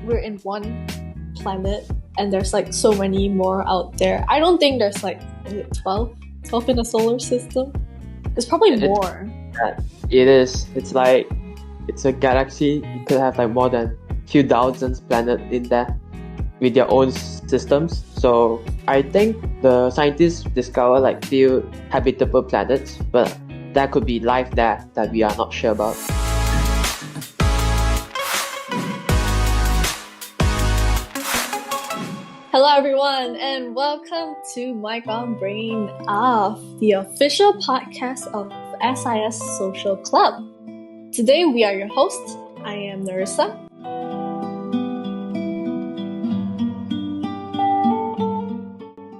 we're in one planet and there's like so many more out there. I don't think there's like, is it 12? 12 in the solar system? There's probably more. It is. It's like, it's a galaxy. You could have like more than few thousands planets in there with their own systems. So I think the scientists discover like few habitable planets, but there could be life there that we are not sure about. Hello everyone and welcome to Mic on Brain Off, the official podcast of SIS Social Club. Today we are your hosts. I am Nerissa.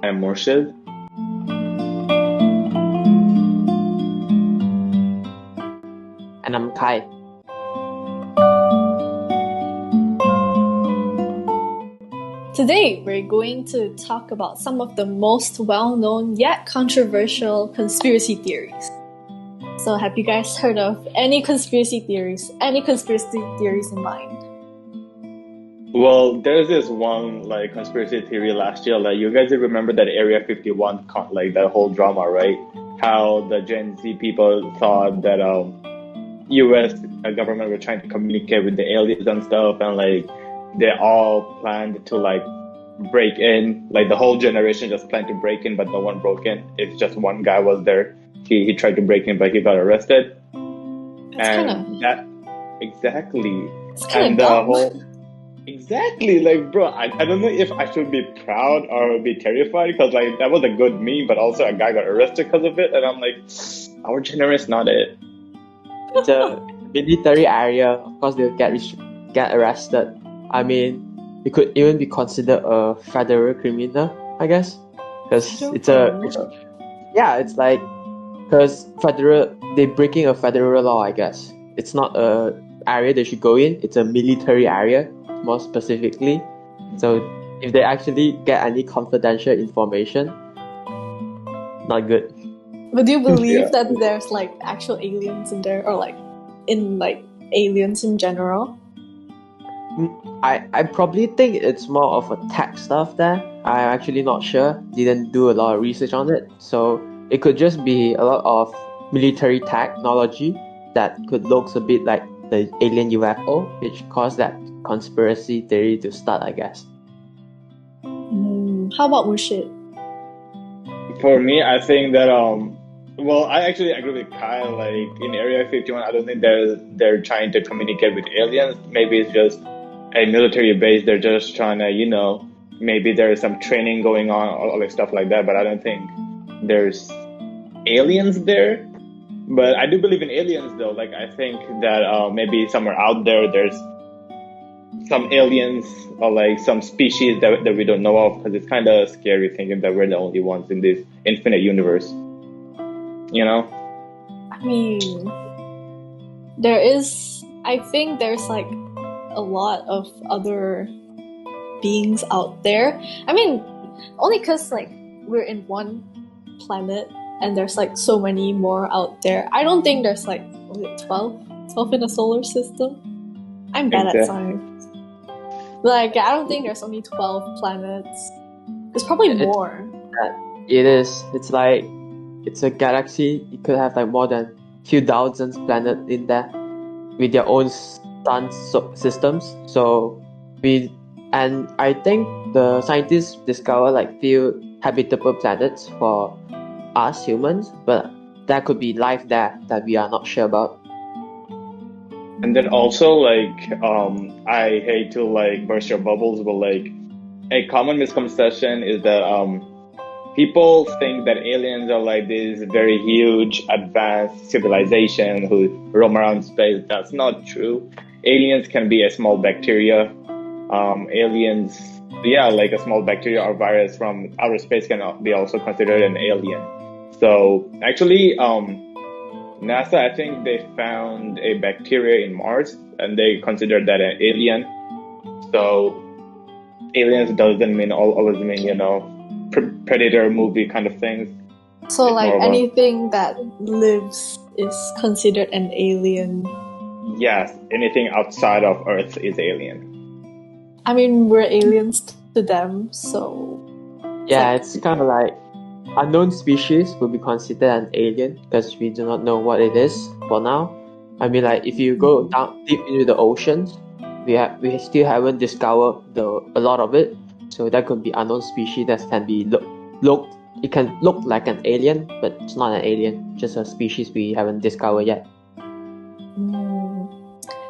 I'm Murshid. And I'm Khai. Today, we're going to talk about some of the most well-known yet controversial conspiracy theories. So, have you guys heard of any conspiracy theories? Any conspiracy theories in mind? Well, there's this one conspiracy theory last year. You guys remember that Area 51, that whole drama, right? How the Gen Z people thought that U.S. government were trying to communicate with the aliens and stuff, and they all planned to break in. The whole generation just planned to break in, but no one broke in. It's just one guy was there. He tried to break in, but he got arrested. Exactly. It's kind of dumb. Exactly, bro, I don't know if I should be proud or be terrified, because that was a good meme, but also a guy got arrested because of it, and I'm like, our generation's not it. It's a military area. Of course, they'll get arrested. I mean, it could even be considered a federal criminal, I guess, because because they're breaking a federal law, I guess. It's not a area they should go in. It's a military area, more specifically. So if they actually get any confidential information, not good. But do you believe that there's actual aliens in there, or aliens in general? I probably think it's more of a tech stuff there. I'm actually not sure. Didn't do a lot of research on it. So it could just be a lot of military technology that could look a bit like the alien UFO, which caused that conspiracy theory to start, I guess. How about Murshid? For me, I think that I actually agree with Kyle. In Area 51, I don't think they're trying to communicate with aliens. Maybe it's just a military base. They're just trying to, maybe there's some training going on, all stuff like that. But I don't think there's aliens there. But I do believe in aliens, though. I think that maybe somewhere out there, there's some aliens or some species that we don't know of, because it's kind of scary thinking that we're the only ones in this infinite universe. I mean, I think there's a lot of other beings out there. I mean, only because we're in one planet and there's so many more out there. I don't think there's was it 12 in the solar system. I'm bad at science. I don't think there's only 12 planets. There's probably more. It is. It's it's a galaxy. You could have more than few thousands planets in there with their own sun systems. So I think the scientists discover few habitable planets for us humans, but there could be life there that we are not sure about. And then also I hate to burst your bubbles, but a common misconception is that people think that aliens are this very huge advanced civilization who roam around space. That's not true. Aliens can be a small bacteria. A small bacteria or virus from outer space can be also considered an alien. So actually, NASA, I think they found a bacteria in Mars and they considered that an alien. So aliens doesn't always mean, Predator movie kind of things. So anything that lives is considered an alien? Yes, anything outside of Earth is alien. I mean, we're aliens to them, so Yeah, like- it's kind of like unknown species will be considered an alien because we do not know what it is for now. I mean, like if you go down deep into the oceans, we still haven't discovered a lot of it. So that could be unknown species that can be it can look like an alien, but it's not an alien, just a species we haven't discovered yet.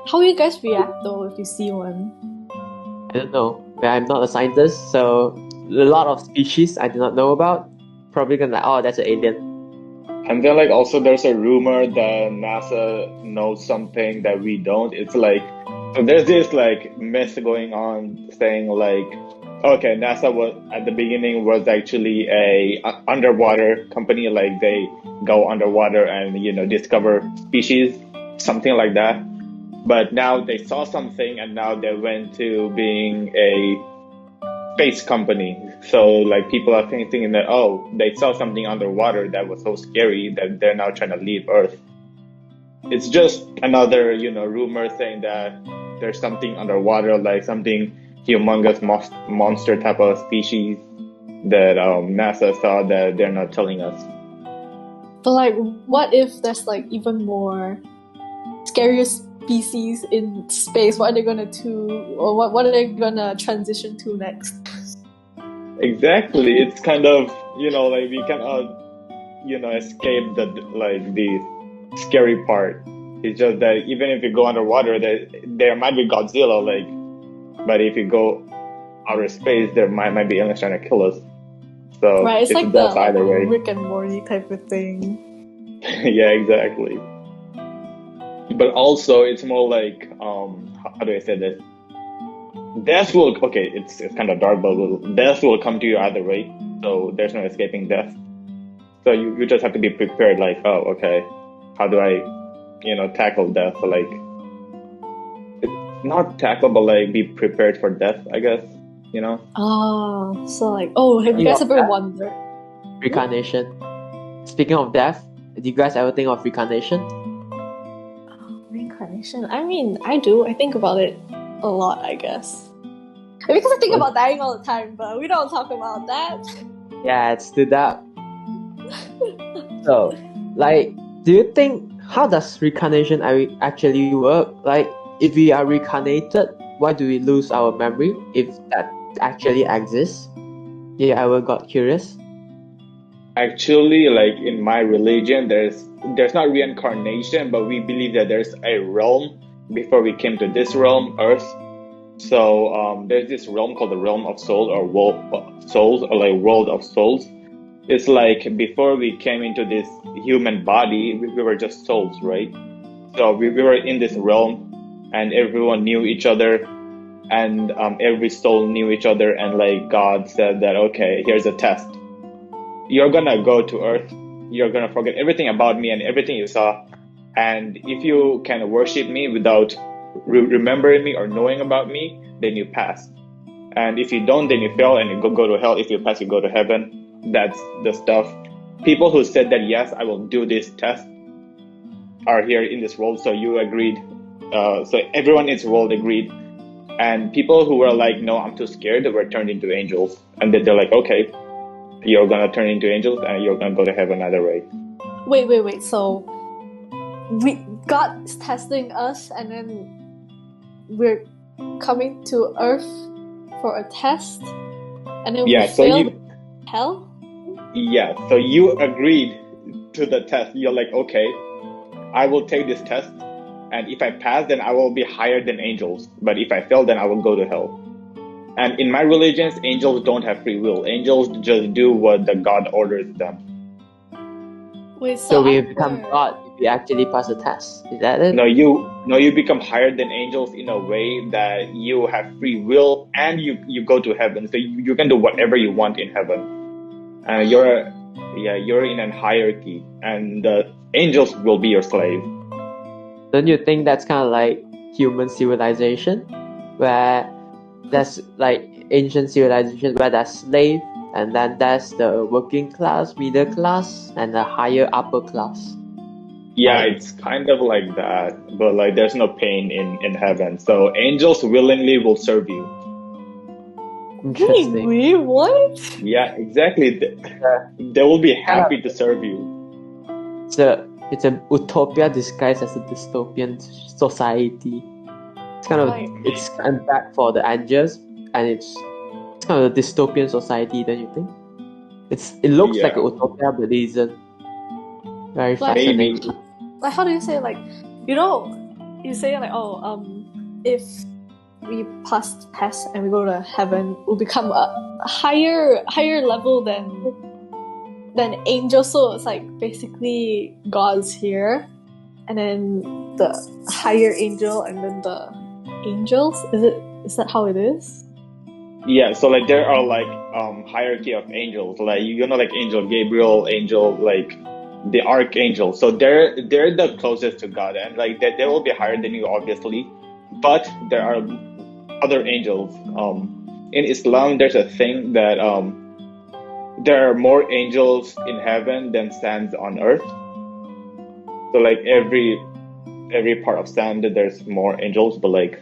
How will you guys react though if you see one? I don't know. I'm not a scientist, so a lot of species I do not know about. Probably gonna like, oh, that's an alien. And then like also there's a rumor that NASA knows something that we don't. It's like, so there's this like myth going on saying like, okay, NASA was at the beginning was actually a underwater company, like they go underwater and discover species, something like that. But now they saw something and now they went to being a space company. So like people are thinking that, oh, they saw something underwater that was so scary that they're now trying to leave Earth. It's just another, rumor saying that there's something underwater, like something humongous monster type of species that NASA saw that they're not telling us. But like, what if there's like even more scarier species in space? What are they gonna do, or what are they gonna transition to next? Exactly. It's kind of like we cannot escape the scary part. It's just that even if you go underwater, there might be Godzilla, but if you go outer space, there might be aliens trying to kill us. So right, it's like the either way. Rick and Morty type of thing. Yeah, exactly. But also, it's more like how do I say this? Death will it's kind of dark, but death will come to you either way. So there's no escaping death. So you just have to be prepared. Like, oh, okay, how do I, tackle death? Like, not tackle, but like be prepared for death, I guess. Oh, so like, have you guys ever wondered? Reincarnation. Speaking of death, do you guys ever think of reincarnation? Reincarnation? I mean, I do. I think about it a lot, I guess. Because I think about dying all the time, but we don't talk about that. Yeah, it's to that. So, like, do you think, how does reincarnation actually work? Like, if we are reincarnated, why do we lose our memory if that actually exists? You ever got curious? Actually, like in my religion, there's not reincarnation, but we believe that there's a realm before we came to this realm, Earth. So there's this realm called the realm of souls, or world of souls, or like world of souls. It's like before we came into this human body, we were just souls, right? So we were in this realm, and everyone knew each other, and every soul knew each other, and like God said that, okay, here's a test. You're gonna go to Earth, you're gonna forget everything about me and everything you saw, and if you can worship me without remembering me or knowing about me, then you pass. And if you don't, then you fail and you go to hell. If you pass, you go to heaven. That's the stuff. People who said that, yes, I will do this test, are here in this world. So you agreed. So everyone in this world agreed. And people who were like, no, I'm too scared, were turned into angels. And then they're like, okay, you're gonna turn into angels and you're gonna go to heaven either way. Wait. So God is testing us, and then we're coming to Earth for a test, and then we failed hell? Yeah, so you agreed to the test. You're like, okay, I will take this test, and if I pass, then I will be higher than angels. But if I fail, then I will go to hell. And in my religions, angels don't have free will. Angels just do what the God orders them. Wait, so we become God if we actually pass the test. Is that it? No, you become higher than angels in a way that you have free will and you go to heaven. So you can do whatever you want in heaven. You're in a hierarchy, and the angels will be your slave. Don't you think that's kind of like human civilization, where there's like ancient civilization where there's slave, and then there's the working class, middle class, and the higher upper class? Yeah, it's kind of like that, but like there's no pain in heaven. So angels willingly will serve you. Interesting. Really? What? Yeah, exactly. They will be happy to serve you. It's an utopia disguised as a dystopian society. It's kind of Right. it's kind of bad for the angels, and it's kind of a dystopian society. Don't you think? It looks like a Yeah. utopia, but it isn't. Very Like- fascinating. Maybe. Like, how do you say, like, you say, like, if we pass test and we go to heaven, we'll become a higher level than angels. So it's like basically God's here, and then the higher angel, and then the angels. Is that how it is? Yeah, so like there are like hierarchy of angels, like like Angel Gabriel, angel like the archangel. So they're the closest to God, and like they will be higher than you, obviously. But there are other angels. In Islam, there's a thing that there are more angels in heaven than sands on earth. So like every part of sand, there's more angels, but like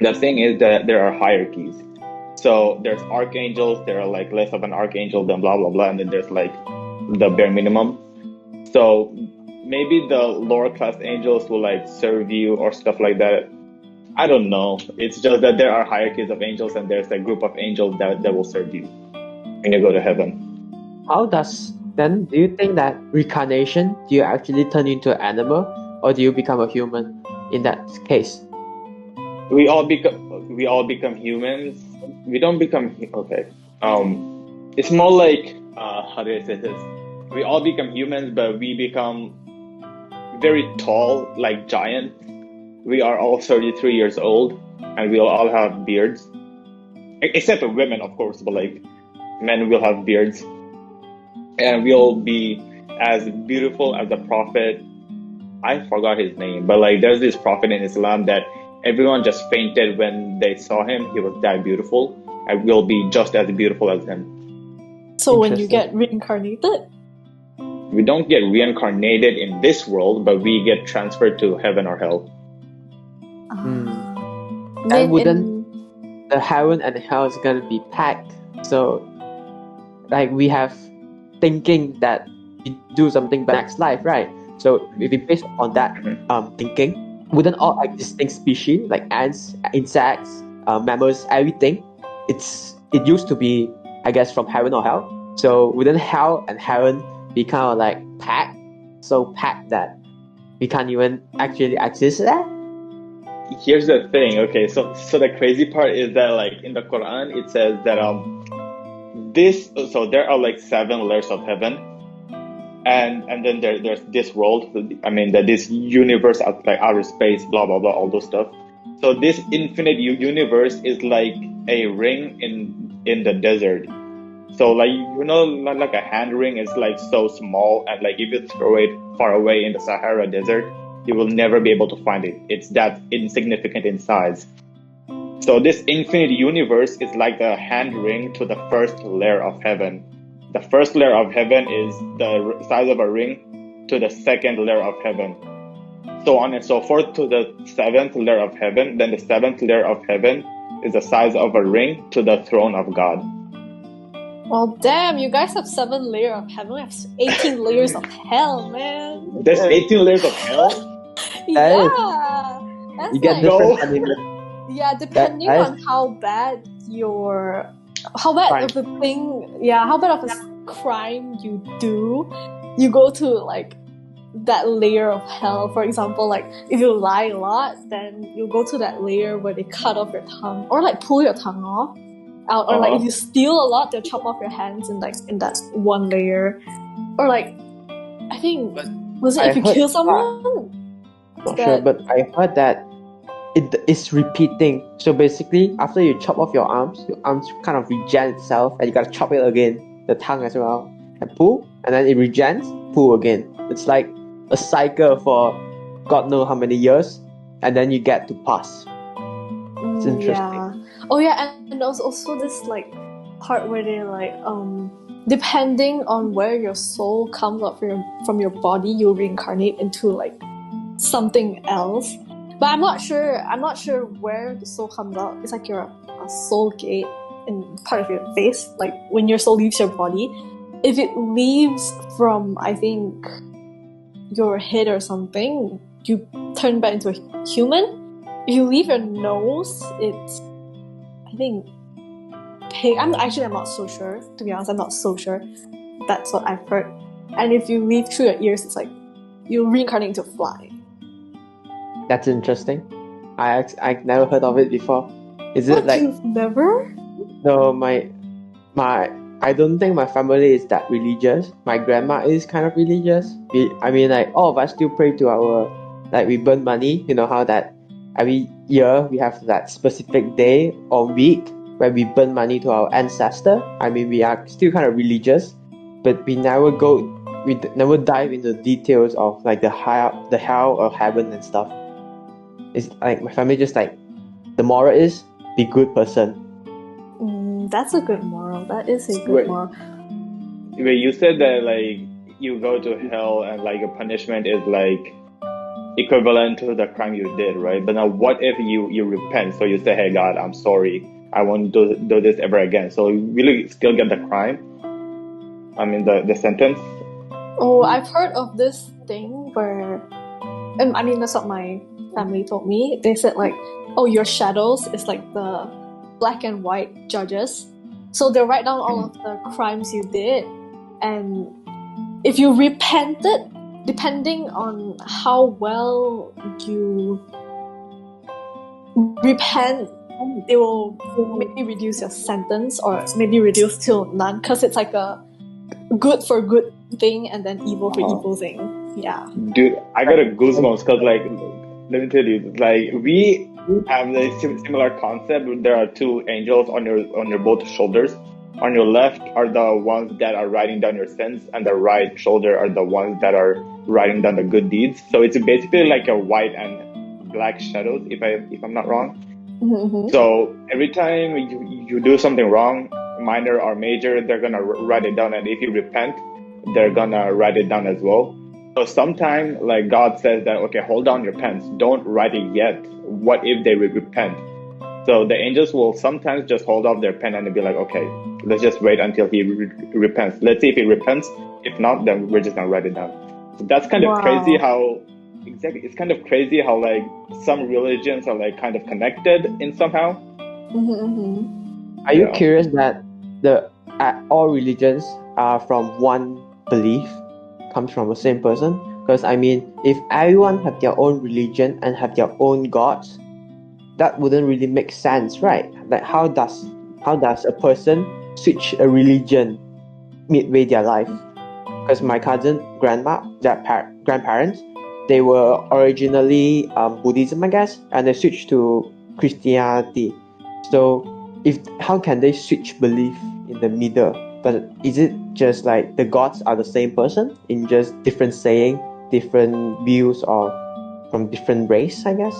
the thing is that there are hierarchies. So there's archangels, there are like less of an archangel than blah blah blah, and then there's like the bare minimum. So maybe the lower class angels will like serve you or stuff like that. I don't know. It's just that there are hierarchies of angels, and there's a group of angels that will serve you when you go to heaven. Do you think that reincarnation, do you actually turn into an animal, or do you become a human in that case? We all become humans. We don't become okay. It's more like how do I say this? We all become humans, but we become very tall, like giants. We are all 33 years old, and we all have beards, except for women, of course. But like men will have beards, and we'll be as beautiful as the prophet. I forgot his name, but like there's this prophet in Islam that everyone just fainted when they saw him. He was that beautiful, and we'll be just as beautiful as him. So when you get reincarnated? We don't get reincarnated in this world, but we get transferred to heaven or hell. And wouldn't the heaven and hell is gonna be packed? So like we have thinking that we do something but next life, right? So if we based on that thinking, wouldn't all existing species like ants, insects, mammals, everything, it used to be, I guess, from heaven or hell. So wouldn't hell and heaven be kind of like packed, so packed that we can't even actually exist there? Here's the thing, okay, so the crazy part is that like in the Quran it says that there are like 7 layers of heaven, and then there's this world, I mean that this universe out, like outer space, blah blah blah, all those stuff. So this infinite universe is like a ring in the desert. So like like a hand ring is like so small, and like if you throw it far away in the Sahara desert, you will never be able to find it. It's that insignificant in size. So this infinite universe is like the hand ring to the first layer of heaven. The first layer of heaven is the size of a ring to the second layer of heaven. So on and so forth to the 7th layer of heaven. Then the 7th layer of heaven is the size of a ring to the throne of God. Well, damn, you guys have 7 layers of heaven. We have 18 layers of hell, man. There's 18 layers of hell? Yeah. That's You get like, different animals. yeah, depending on how bad how bad of a crime you do, you go to like that layer of hell. For example, like if you lie a lot, then you'll go to that layer where they cut off your tongue, or like pull your tongue off out, or like if you steal a lot, they'll chop off your hands in that one layer, or like I think if you kill someone. Not sure, but I heard that it is repeating. So basically, after you chop off your arms kind of regen itself, and you gotta chop it again, the tongue as well, and pull, and then it regens, pull again. It's like a cycle for God knows how many years, and then you get to pass. It's interesting. Yeah. Oh yeah, and there's also this like part where they like depending on where your soul comes out from your body, you'll reincarnate into like something else. But I'm not sure where the soul comes out. It's like you're a soul gate. in part of your face, like when your soul leaves your body, if it leaves from, I think, your head or something, you turn back into a human. If you leave your nose, it's, I think, pig. I'm not so sure. To be honest, I'm not so sure. That's what I've heard. And if you leave through your ears, it's like you reincarnate into a fly. That's interesting. I never heard of it before. Is What, it like you've never? no my I don't think my family is that religious. My grandma is kind of religious. I mean, like all of us still pray to our, like we burn money. You know how that every year we have that specific day or week where we burn money to our ancestor. I mean, we are still kind of religious, but we never never dive into the details of like the hell or heaven and stuff. It's like my family just like the moral is be good person. That's a good moral. That is a good moral. Wait, you said that like you go to hell and like your punishment is like equivalent to the crime you did, right? But now what if you repent? So you say, hey God, I'm sorry. I won't do this ever again. So you really still get the crime? I mean the sentence? Oh, I've heard of this thing where, I mean, that's what my family told me. They said like, oh, your shadows is like the black and white judges. So they'll write down all of the crimes you did. And if you repented, depending on how well you repent, it will maybe reduce your sentence or maybe reduce till none, because it's like a good for good thing and then evil for evil thing. Yeah. Dude, I got a goosebumps because like, let me tell you, like we have a similar concept. There are two angels on your both shoulders. On your left are the ones that are writing down your sins, and the right shoulder are the ones that are writing down the good deeds. So it's basically like a white and black shadows, if I'm not wrong. Mm-hmm. So every time you do something wrong, minor or major, they're gonna write it down, and if you repent, they're gonna write it down as well. So sometimes, like God says that, okay, hold down your pens, don't write it yet. What if they repent? So the angels will sometimes just hold off their pen and be like, okay, let's just wait until he repents. Let's see if he repents. If not, then we're just gonna write it down. So that's kind of crazy how, exactly, it's kind of crazy how like some religions are like kind of connected in somehow. Are you curious that all religions are from one belief, comes from the same person? Because I mean, if everyone have their own religion and have their own gods, that wouldn't really make sense, right? Like how does a person switch a religion midway their life? Because my cousin their grandparents, they were originally Buddhism, I guess, and they switched to Christianity. So how can they switch belief in the middle? But is it just like the gods are the same person in just different saying, different views, or from different race, I guess?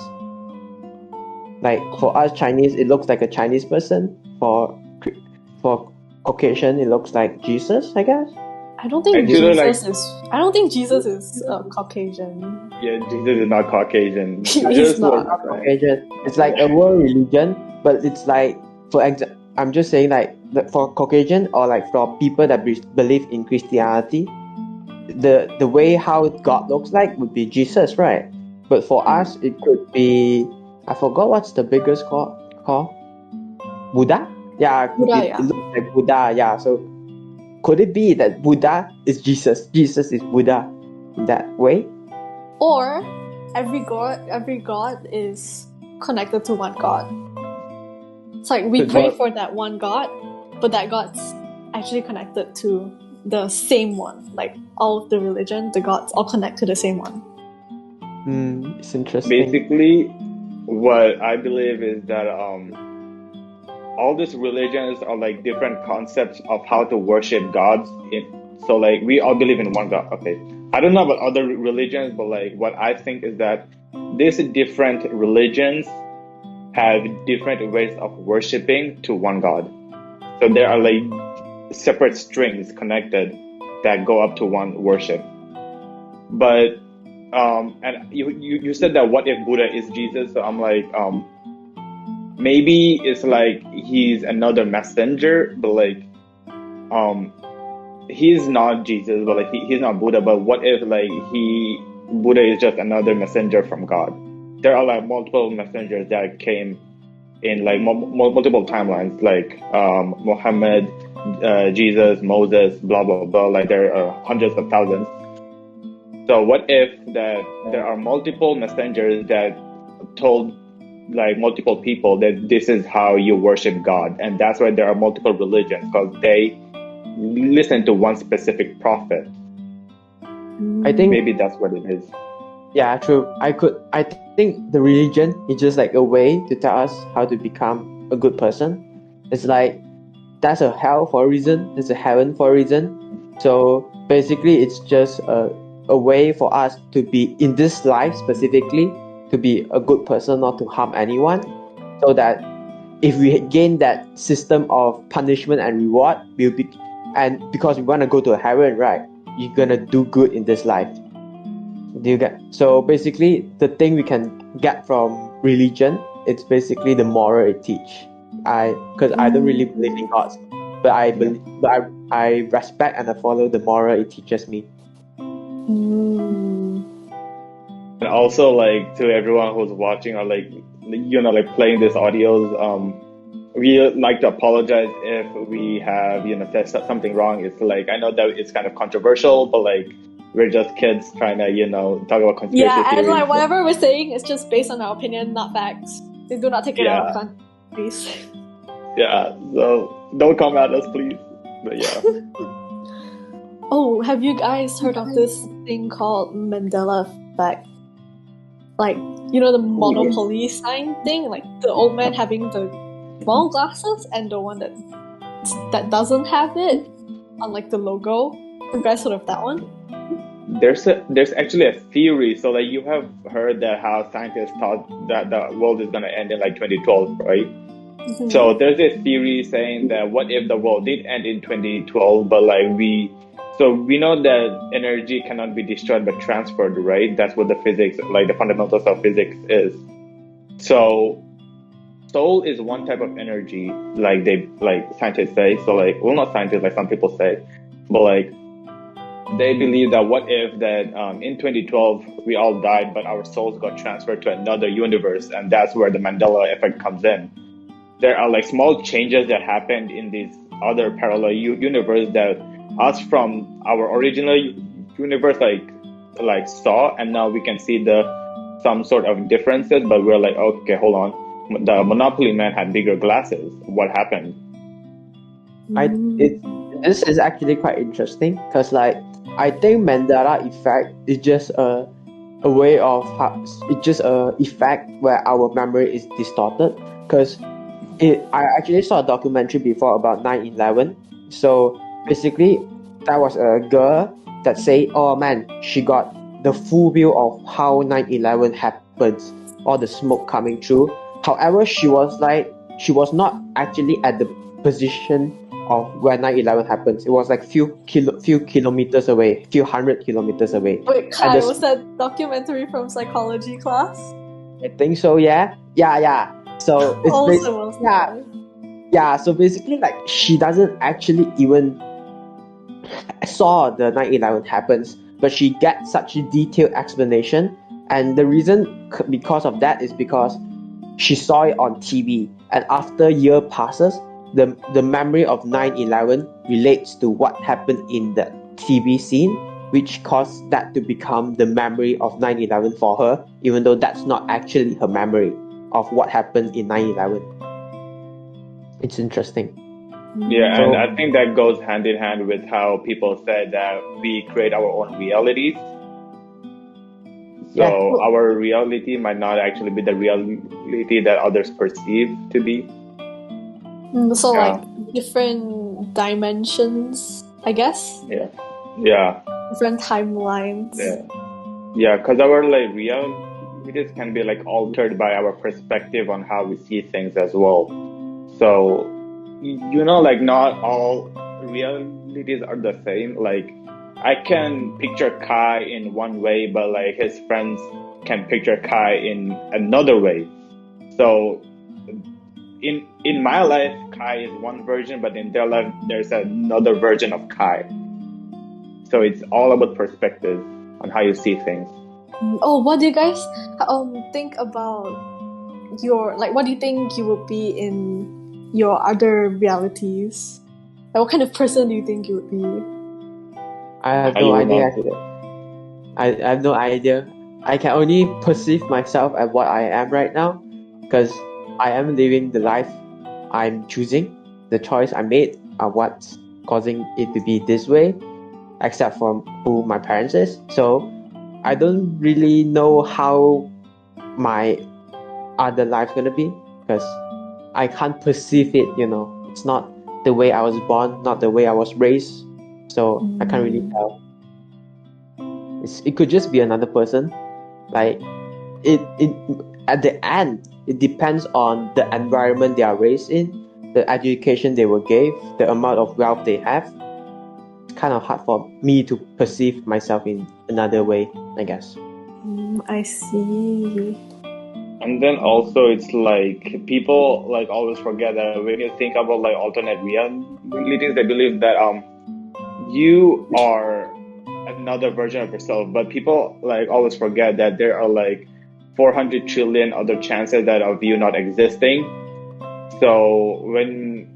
Like for us Chinese, it looks like a Chinese person. For Caucasian, it looks like Jesus, I guess. I don't think Jesus is Caucasian. Yeah, Jesus is not Caucasian. He's not Caucasian. It's like a world religion, but it's like, I'm just saying, like for Caucasian or like for people that believe in Christianity, the way how God looks like would be Jesus, right? But for us, it could be, I forgot what's the biggest called? Buddha? Yeah, it looks like Buddha. Yeah, so could it be that Buddha is Jesus? Jesus is Buddha in that way? Or every god is connected to one god. It's like we pray for that one god, but that god's actually connected to the same one. Like all of the religion, the gods all connect to the same one. It's interesting. Basically, what I believe is that all these religions are like different concepts of how to worship gods. So like we all believe in one God. Okay, I don't know about other religions, but like what I think is that these different religions have different ways of worshiping to one God. So there are like separate strings connected that go up to one worship. But and you said that what if Buddha is Jesus? So I'm like, maybe it's like he's another messenger, but like he's not Jesus, but like he's not Buddha. But what if like Buddha is just another messenger from God? There are like multiple messengers that came in like multiple timelines, like Muhammad, Jesus, Moses, blah blah blah. Like there are hundreds of thousands. So what if that there are multiple messengers that told like multiple people that this is how you worship God, and that's why there are multiple religions, because they listen to one specific prophet. I think Maybe that's what it is. Yeah, true. I think the religion is just like a way to tell us how to become a good person. It's like that's a hell for a reason, there's a heaven for a reason. So basically it's just a way for us to be in this life specifically to be a good person, not to harm anyone. So that if we gain that system of punishment and reward, and because we want to go to heaven, right? You're gonna do good in this life. Do you get? So basically, the thing we can get from religion, it's basically the moral it teach. Because I don't really believe in God, but I respect and I follow the moral it teaches me. And also, like to everyone who's watching or like like playing these audios, we like to apologize if we have said something wrong. It's like I know that it's kind of controversial, but like we're just kids trying to talk about conspiracy theories. And like whatever we're saying is just based on our opinion, not facts. They do not take it out of context, please. Yeah, so don't come at us, please. But yeah. Oh, have you guys heard of this thing called Mandela effect? Like, the Monopoly sign thing? Like, the old man having the small glasses and the one that doesn't have it on, like, the logo. You guys heard of that one? There's actually a theory. So, like, you have heard that how scientists thought that the world is going to end in, like, 2012, right? Mm-hmm. So, there's this theory saying that what if the world did end in 2012, but, like, we know that energy cannot be destroyed but transferred, right? That's what the physics, like the fundamentals of physics is. So soul is one type of energy, like scientists say. So like, well, not scientists, like some people say, but like they believe that what if that in 2012 we all died, but our souls got transferred to another universe, and that's where the Mandela effect comes in. There are like small changes that happened in this other parallel universe that us from our original universe like saw, and now we can see some sort of differences, but we're like, okay, hold on, the Monopoly man had bigger glasses. What happened? This is actually quite interesting because like I think Mandela effect is just a way of it's just a effect where our memory is distorted. Because I actually saw a documentary before about 9/11. So basically, that was a girl that say, oh man, she got the full view of how 9/11 happens, all the smoke coming through. However, she was not actually at the position of where 9/11 happens. It was like few kilometers away, few hundred kilometers away. Wait, Khai, was that documentary from psychology class? I think so, yeah. So it's so basically like she doesn't actually even saw the 9/11 happens, but she gets such a detailed explanation, and the reason because of that is because she saw it on TV, and after a year passes, the memory of 9/11 relates to what happened in the TV scene, which caused that to become the memory of 9/11 for her, even though that's not actually her memory of what happened in 9/11. It's interesting. Yeah, and I think that goes hand in hand with how people said that we create our own realities. So our reality might not actually be the reality that others perceive to be. So like different dimensions, I guess. Yeah. Different timelines. Yeah, because our like realities can be like altered by our perspective on how we see things as well. So like not all realities are the same. Like I can picture Khai in one way, but like his friends can picture Khai in another way. So in my life, Khai is one version, but in their life, there's another version of Khai. So it's all about perspective on how you see things. Oh, what do you guys think about your, like, what do you think you would be in your other realities? Like, what kind of person do you think you would be? I have Are no you idea. allowed to? I have no idea. I can only perceive myself as what I am right now, because I am living the life I'm choosing. The choice I made are what's causing it to be this way, except for who my parents is. So I don't really know how my other life's gonna be, because I can't perceive it. It's not the way I was born, not the way I was raised. So I can't really tell. It could just be another person. Like it at the end, it depends on the environment they are raised in, the education they were gave, the amount of wealth they have. It's kind of hard for me to perceive myself in another way, I guess. I see. And then also it's like people like always forget that when you think about like alternate realities, they believe that you are another version of yourself. But people like always forget that there are like 400 trillion other chances that of you not existing. So when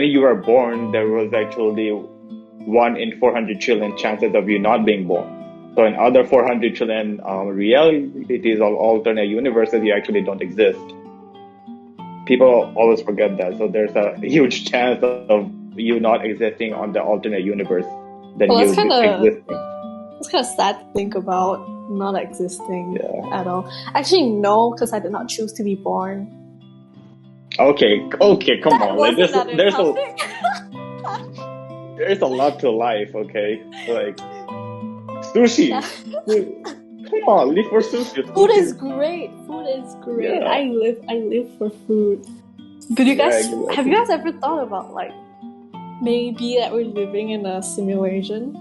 you were born, there was actually 1 in 400 trillion chances of you not being born. So in other 400 trillion realities or alternate universes, you actually don't exist. People always forget that. So there's a huge chance of you not existing on the alternate universe than you existing. It's kind of sad to think about not existing at all. Actually, no, because I did not choose to be born. Okay, come on. Like there's a lot to life. Okay, like sushi. Come on, live for sushi. Food is great. Yeah. I live for food. But you guys, have you guys ever thought about like maybe that we're living in a simulation?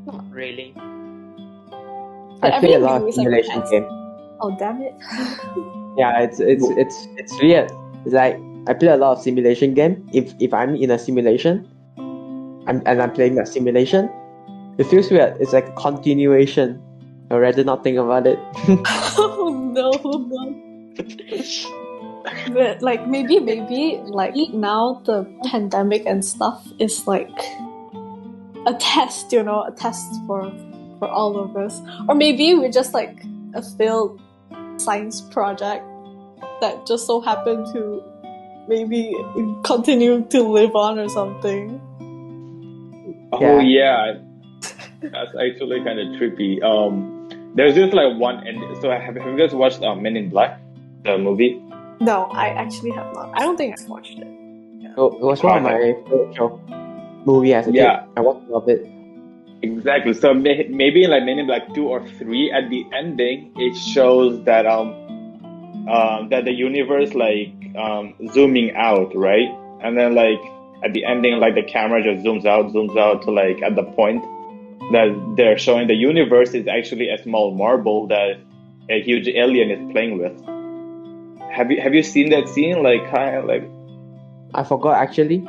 Not really. But I play a lot of simulation game. Oh damn it! Yeah, it's weird. It's like I play a lot of simulation game. If I'm in a simulation, I'm playing that simulation, it feels weird. It's like a continuation. I'd rather not think about it. Oh no. But like maybe like now the pandemic and stuff is like a test, a test for all of us. Or maybe we're just like a failed science project that just so happened to maybe continue to live on or something. Oh yeah. That's actually kind of trippy. There's just like one end. So have you guys watched Men in Black, the movie? No, I actually have not. I don't think I've watched it. Yeah. So it was one of my favorite movie as a kid. I watched all of it. Exactly. So maybe like Men in Black 2 or 3, at the ending, it shows that that the universe like zooming out, right? And then like at the ending, like the camera just zooms out to like at the point that they're showing the universe is actually a small marble that a huge alien is playing with. Have you seen that scene? Like kind of like I forgot actually.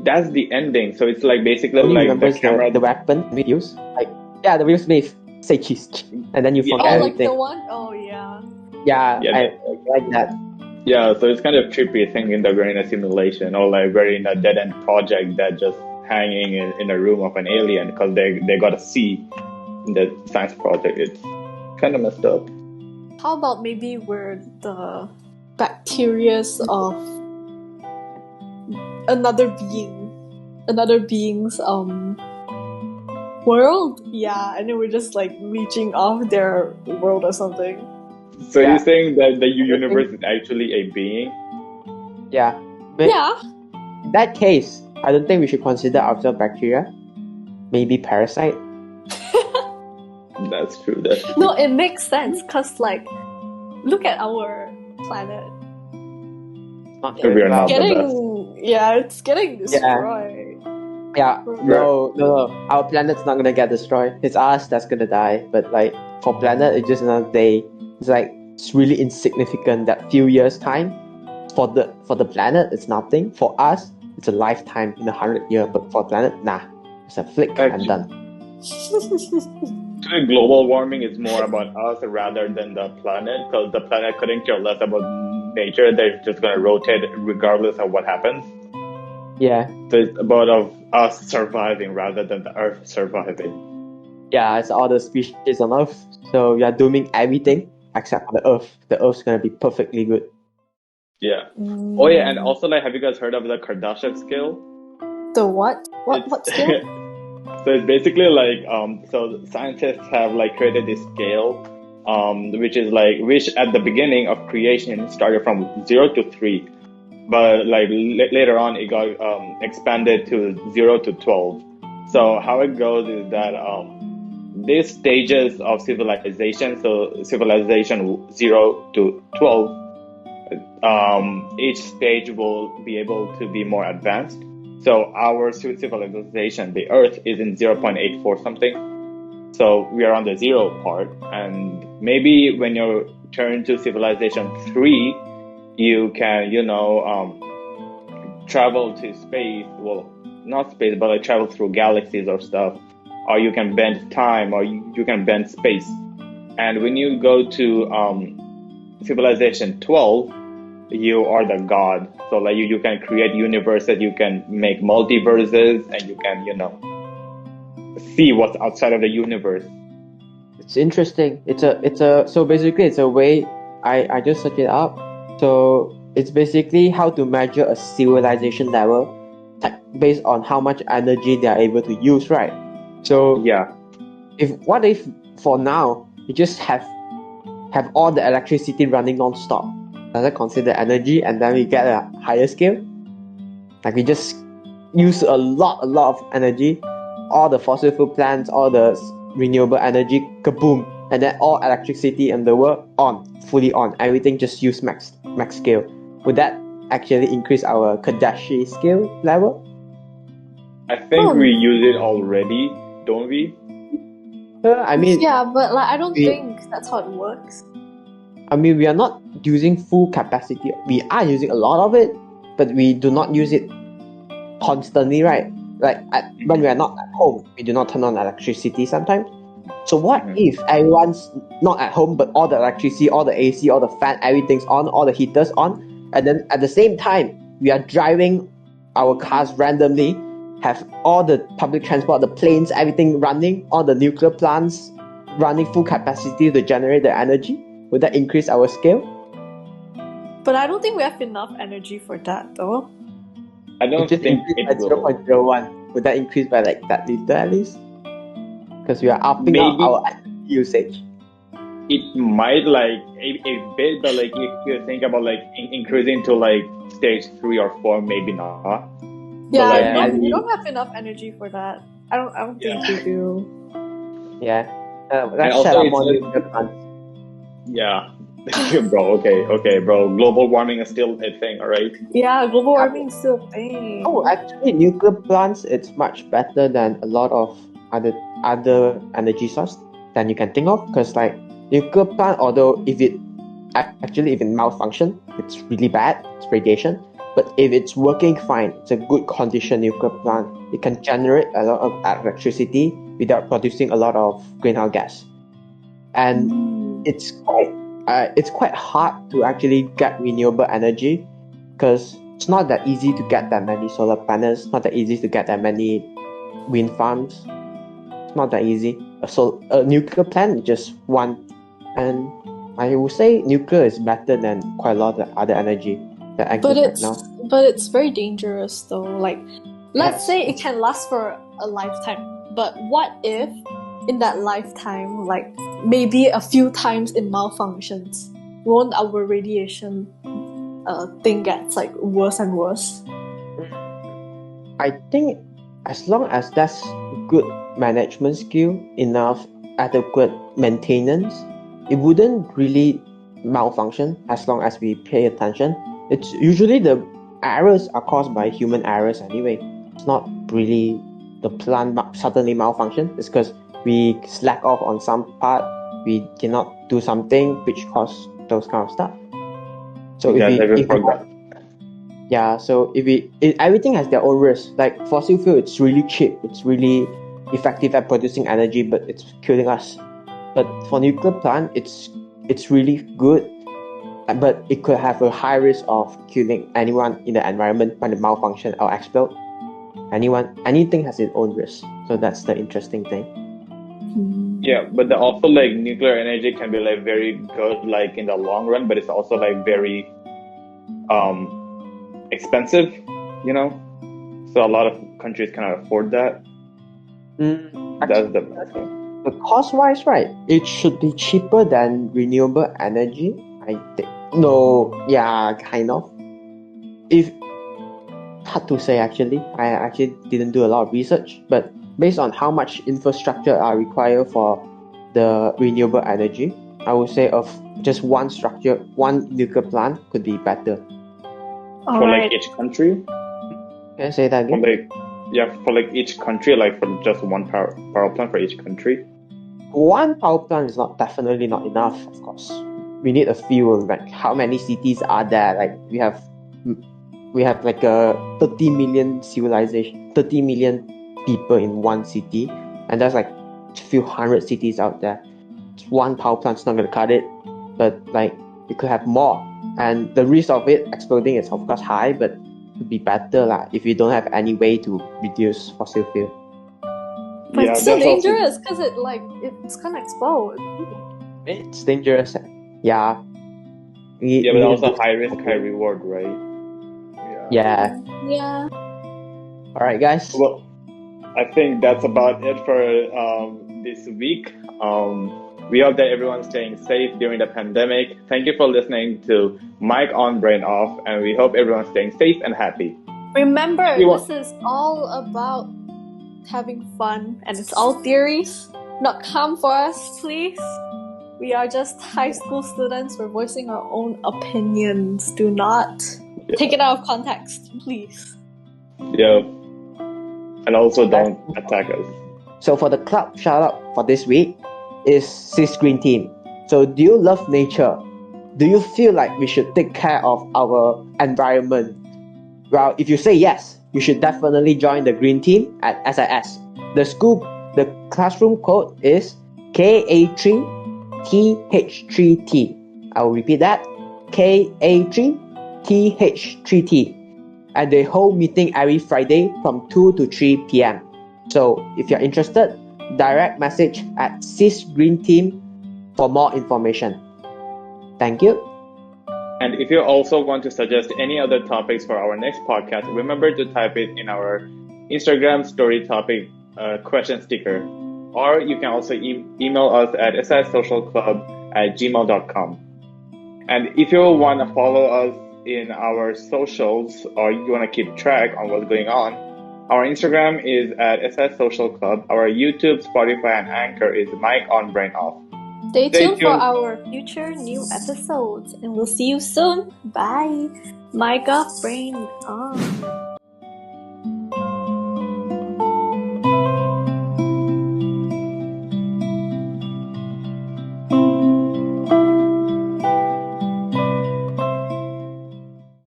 That's the ending. So it's like basically only like the camera, the weapon we use. Like the Will Smith say cheese, and then you forget everything. Like the one? Oh yeah. Yeah, I like that. Yeah, so it's kind of trippy thinking that we're in a simulation or like we're in a dead end project that just hanging in a room of an alien because they got a C in the science project. It's kind of messed up. How about maybe we're the bacterias of another being's world? Yeah, and then we're just like leeching off their world or something. So you're saying that the universe is actually a being? Yeah. But in that case, I don't think we should consider ourselves bacteria. Maybe parasite. That's true. No, it makes sense because like, look at our planet. It's getting destroyed. Yeah. No. Our planet's not gonna get destroyed. It's us that's gonna die. But like for planet, it's just another day. It's like it's really insignificant. That few years time for the planet, it's nothing. For us, it's a lifetime in 100 years. But for the planet, nah, it's a flick and done. Actually, global warming is more about us rather than the planet, because the planet couldn't care less about nature. They're just gonna rotate regardless of what happens. Yeah. So it's about of us surviving rather than the Earth surviving. Yeah, it's all the species on Earth. So we are dooming everything except for the Earth. The Earth's gonna be perfectly good. Yeah. Oh yeah, and also like, have you guys heard of the Kardashev scale? The what? What scale? So it's basically like so scientists have like created this scale, which at the beginning of creation started from 0 to 3, but like later on it got expanded to 0 to 12. So how it goes is that these stages of civilization, so civilization 0 to 12, each stage will be able to be more advanced. So our civilization, the Earth, is in 0.84 something. So we are on the 0 part, and maybe when you turn to civilization 3, you can, travel to space. Well, not space, but like travel through galaxies or stuff. Or you can bend time, or you can bend space. And when you go to civilization 12, you are the god. So like you can create universes, you can make multiverses, and you can, see what's outside of the universe. It's interesting. So basically it's a way, I just searched it up. So it's basically how to measure a civilization level based on how much energy they are able to use, right? So yeah, what if for now you just have all the electricity running non-stop? Does that consider energy? And then we get a higher scale? Like we just use a lot of energy, all the fossil fuel plants, all the renewable energy, kaboom, and then all electricity in the world fully on. Everything just use max scale. Would that actually increase our Kardashev scale level? I think we use it already, don't we? Yeah, but like I don't think that's how it works. I mean, we are not using full capacity. We are using a lot of it, but we do not use it constantly, right? Like when we are not at home, we do not turn on electricity sometimes. So what if everyone's not at home, but all the electricity, all the AC, all the fan, everything's on, all the heaters on, and then at the same time, we are driving our cars randomly, have all the public transport, the planes, everything running, all the nuclear plants running full capacity to generate the energy? Would that increase our scale? But I don't think we have enough energy for that, though. I don't think it will. 0.01. Would that increase by like that little at least? Because we are upping up our usage. It might like a bit, but like if you think about like increasing to like stage 3 or 4, maybe not. Yeah, we don't have enough energy for that. I don't think we do. Yeah. Let's set up more nuclear plants. Yeah. Bro, okay, bro. Global warming is still a thing, alright? Yeah, global warming is still a thing. Oh, actually, nuclear plants, it's much better than a lot of other energy source than you can think of. Because like nuclear plant, although if it malfunction, it's really bad. It's radiation. But if it's working fine, it's a good condition nuclear plant. It can generate a lot of electricity without producing a lot of greenhouse gas. And it's quite hard to actually get renewable energy because it's not that easy to get that many solar panels, not that easy to get that many wind farms. It's not that easy. A nuclear plant is just one, and I would say nuclear is better than quite a lot of other energy that exists right now. But it's very dangerous though. Like, let's say it can last for a lifetime, but what if in that lifetime, like maybe a few times it malfunctions? Won't our radiation thing gets like worse and worse? I think as long as that's good management skill, enough adequate maintenance, it wouldn't really malfunction as long as we pay attention. It's usually the errors are caused by human errors anyway. It's not really the plant suddenly malfunction. It's because we slack off on some part, we cannot do something which cause those kind of stuff. So everything has their own risk. Like fossil fuel, it's really cheap, it's really effective at producing energy, but it's killing us. But for nuclear plant, it's really good, but it could have a high risk of killing anyone in the environment when it malfunction or explode. Anything has its own risk. So that's the interesting thing. Yeah, but also like nuclear energy can be like very good like in the long run, but it's also like very expensive, you know. So a lot of countries cannot afford that. That's the cost-wise, right? It should be cheaper than renewable energy, I think. No, yeah, kind of. Hard to say actually. I actually didn't do a lot of research, but based on how much infrastructure are required for the renewable energy, I would say of just one nuclear plant could be better. Like each country? Can I say that again? For like each country, like for just one power plant for each country. One power plant is definitely not enough, of course. We need a few. Like how many cities are there? Like we have like a 30 million civilization, 30 million people in one city, and there's like a few hundred cities out there. One power plant's not gonna cut it, but like we could have more, and the risk of it exploding is of course high, but it would be better if you don't have any way to reduce fossil fuel. But it's still dangerous because it's gonna explode. It's dangerous. Yeah. But also high risk, high reward, right? Yeah. Alright, guys. Well, I think that's about it for this week. We hope that everyone's staying safe during the pandemic. Thank you for listening to Mic On, Brain Off, and we hope everyone's staying safe and happy. Remember, this is all about having fun, and it's all theories. Not come for us, please. We are just high school students. We're voicing our own opinions. Do not take it out of context, please. Yeah. And also don't attack us. So for the club shout out for this week is Cis Green Team. So do you love nature? Do you feel like we should take care of our environment? Well, if you say yes, you should definitely join the Green Team at SIS. The classroom code is KA3TH3T. I will repeat that. KA3TH3T. And they hold meeting every Friday from 2 to 3 p.m. So if you're interested, direct message at Cis Green Team for more information. Thank you. And if you also want to suggest any other topics for our next podcast, remember to type it in our Instagram story topic question sticker. Or you can also email us at sissocialclub@gmail.com. And if you want to follow us in our socials, or you want to keep track on what's going on, our Instagram is at sissocialclub. Our YouTube, Spotify, and Anchor is Mic On, Brain Off. Stay tuned for our future new episodes, and we'll see you soon. Bye. Mic Off, Brain Off.